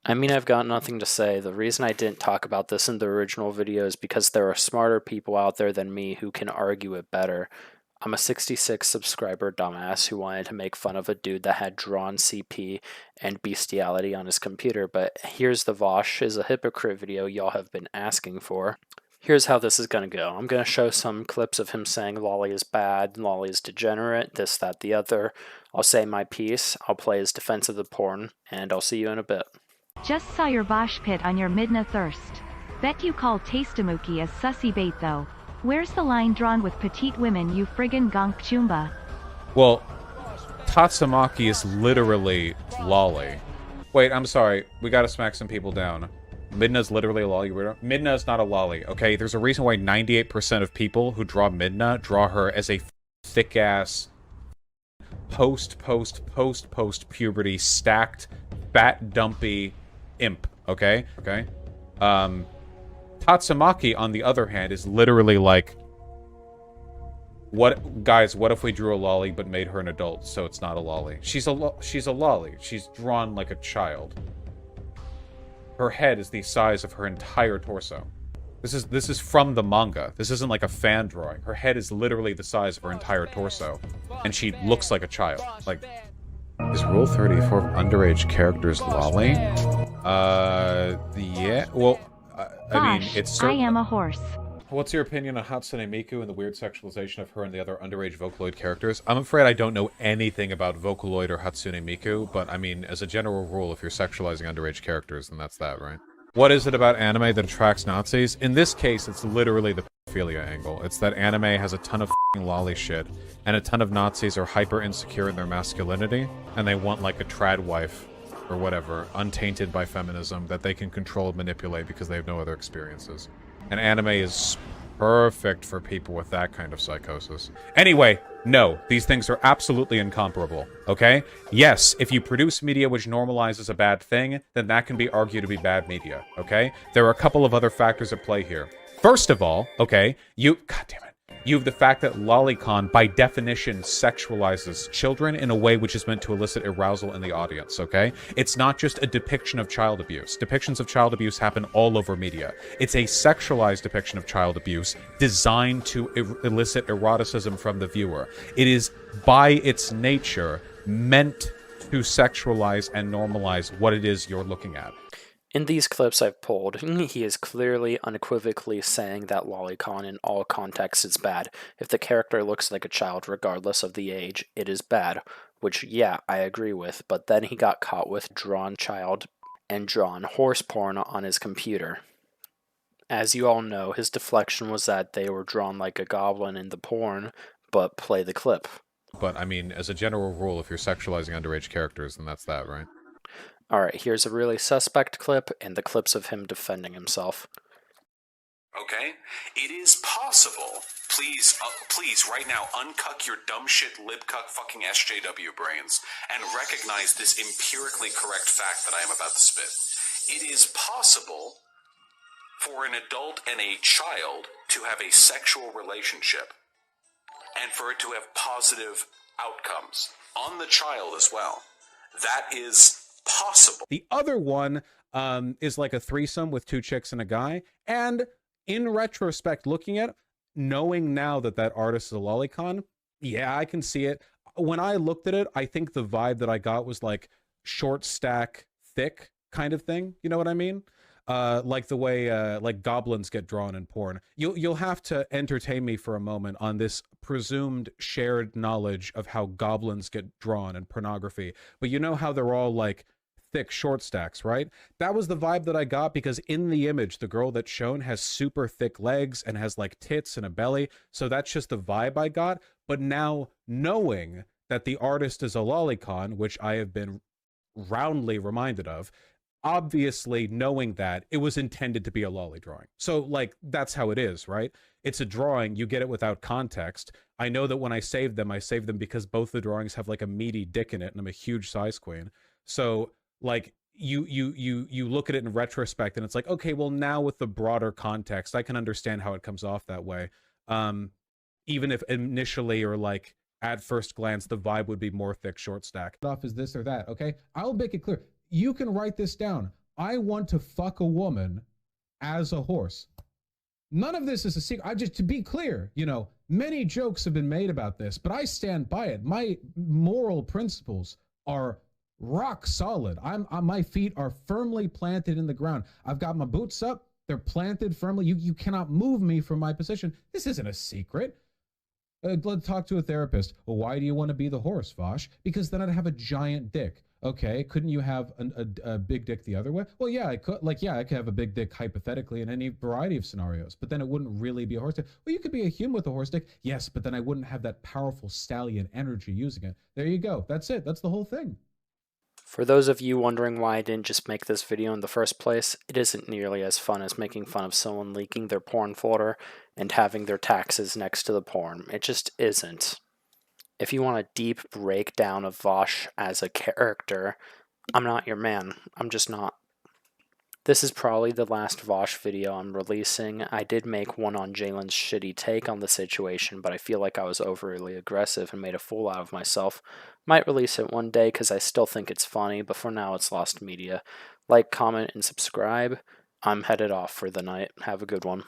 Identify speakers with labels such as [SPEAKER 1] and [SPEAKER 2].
[SPEAKER 1] I mean, I've got nothing to say. The reason I didn't talk about this in the original video is because there are smarter people out there than me who can argue it better. I'm a 66 subscriber dumbass who wanted to make fun of a dude that had drawn CP and bestiality on his computer, but here's the Vaush is a hypocrite video y'all have been asking for. Here's how this is going to go. I'm going to show some clips of him saying Lolly is bad, Lolly is degenerate, this, that, the other. I'll say my piece, I'll play his defense of the porn, and I'll see you in a bit.
[SPEAKER 2] Just saw your Vaush pit on your Midna thirst. Bet you call Tastamuki as sussy bait though. Where's the line drawn with petite women, you friggin' gonk chumba?
[SPEAKER 3] Well, Tatsumaki is literally lolly. Wait, I'm sorry. We gotta smack some people down. Midna's literally a lolly. Midna is not a lolly, okay? There's a reason why 98% of people who draw Midna draw her as a thick-ass post-puberty stacked, fat, dumpy imp, okay? Okay? Tatsumaki, on the other hand, is literally like, guys, what if we drew a lolly but made her an adult so it's not a lolly? She's a lolly. She's drawn like a child. Her head is the size of her entire torso. This is from the manga. This isn't like a fan drawing. Her head is literally the size of her entire torso, and she looks like a child. Like, is Rule 34 of underage characters lolly? Yeah. Well, I mean, it's
[SPEAKER 2] I am a horse.
[SPEAKER 3] What's your opinion on Hatsune Miku and the weird sexualization of her and the other underage Vocaloid characters? I'm afraid I don't know anything about Vocaloid or Hatsune Miku, but I mean, as a general rule, if you're sexualizing underage characters, then that's that, right? What is it about anime that attracts Nazis? In this case, it's literally the pedophilia angle. It's that anime has a ton of f***ing lolly shit, and a ton of Nazis are hyper insecure in their masculinity, and they want like a trad wife, or whatever, untainted by feminism, that they can control and manipulate because they have no other experiences. And anime is perfect for people with that kind of psychosis. Anyway, no, these things are absolutely incomparable, okay? Yes, if you produce media which normalizes a bad thing, then that can be argued to be bad media, okay? There are a couple of other factors at play here. First of all, okay, God damn it. You have the fact that lolicon, by definition, sexualizes children in a way which is meant to elicit arousal in the audience, okay? It's not just a depiction of child abuse. Depictions of child abuse happen all over media. It's a sexualized depiction of child abuse designed to elicit eroticism from the viewer. It is, by its nature, meant to sexualize and normalize what it is you're looking at.
[SPEAKER 1] In these clips I've pulled, he is clearly, unequivocally saying that lolicon in all contexts is bad. If the character looks like a child regardless of the age, it is bad. Which, yeah, I agree with, but then he got caught with drawn child and drawn horse porn on his computer. As you all know, his deflection was that they were drawn like a goblin in the porn, but play the clip.
[SPEAKER 3] But, I mean, as a general rule, if you're sexualizing underage characters, then that's that, right?
[SPEAKER 1] Alright, here's a really suspect clip and the clips of him defending himself.
[SPEAKER 4] Okay? It is possible. Please right now, uncuck your dumb shit libcuck fucking SJW brains and recognize this empirically correct fact that I am about to spit. It is possible for an adult and a child to have a sexual relationship and for it to have positive outcomes on the child as well. That is possible.
[SPEAKER 3] The other one is like a threesome with two chicks and a guy, and in retrospect, looking at it, knowing now that that artist is a lolicon, yeah, I can see it. When I looked at it, I think the vibe that I got was like short stack thick kind of thing, you know what I mean? Like the way like goblins get drawn in porn. You'll have to entertain me for a moment on this presumed shared knowledge of how goblins get drawn in pornography, but you know how they're all like thick short stacks, right? That was the vibe that I got, because in the image, the girl that's shown has super thick legs and has like tits and a belly. So that's just the vibe I got. But now knowing that the artist is a lolicon, which I have been roundly reminded of, obviously knowing that it was intended to be a lolly drawing. So like, that's how it is, right? It's a drawing, you get it without context. I know that when I saved them because both the drawings have like a meaty dick in it and I'm a huge size queen. So like you look at it in retrospect and it's like, okay, well now with the broader context, I can understand how it comes off that way. Even if initially or like at first glance, the vibe would be more thick short stack. Off is this or that, okay? I'll make it clear. You can write this down. I want to fuck a woman as a horse. None of this is a secret. I just, to be clear, you know, many jokes have been made about this, but I stand by it. My moral principles are rock solid. My feet are firmly planted in the ground. I've got my boots up. They're planted firmly. You cannot move me from my position. This isn't a secret. Let's talk to a therapist. Well, why do you want to be the horse, Vaush? Because then I'd have a giant dick. Okay, couldn't you have a big dick the other way? Well, yeah, I could. Like, yeah, I could have a big dick hypothetically in any variety of scenarios, but then it wouldn't really be a horse dick. Well, you could be a human with a horse dick. Yes, but then I wouldn't have that powerful stallion energy using it. There you go. That's it. That's the whole thing.
[SPEAKER 1] For those of you wondering why I didn't just make this video in the first place, it isn't nearly as fun as making fun of someone leaking their porn folder and having their taxes next to the porn. It just isn't. If you want a deep breakdown of Vaush as a character, I'm not your man. I'm just not. This is probably the last Vaush video I'm releasing. I did make one on Jalen's shitty take on the situation, but I feel like I was overly aggressive and made a fool out of myself. Might release it one day because I still think it's funny, but for now it's lost media. Like, comment, and subscribe. I'm headed off for the night. Have a good one.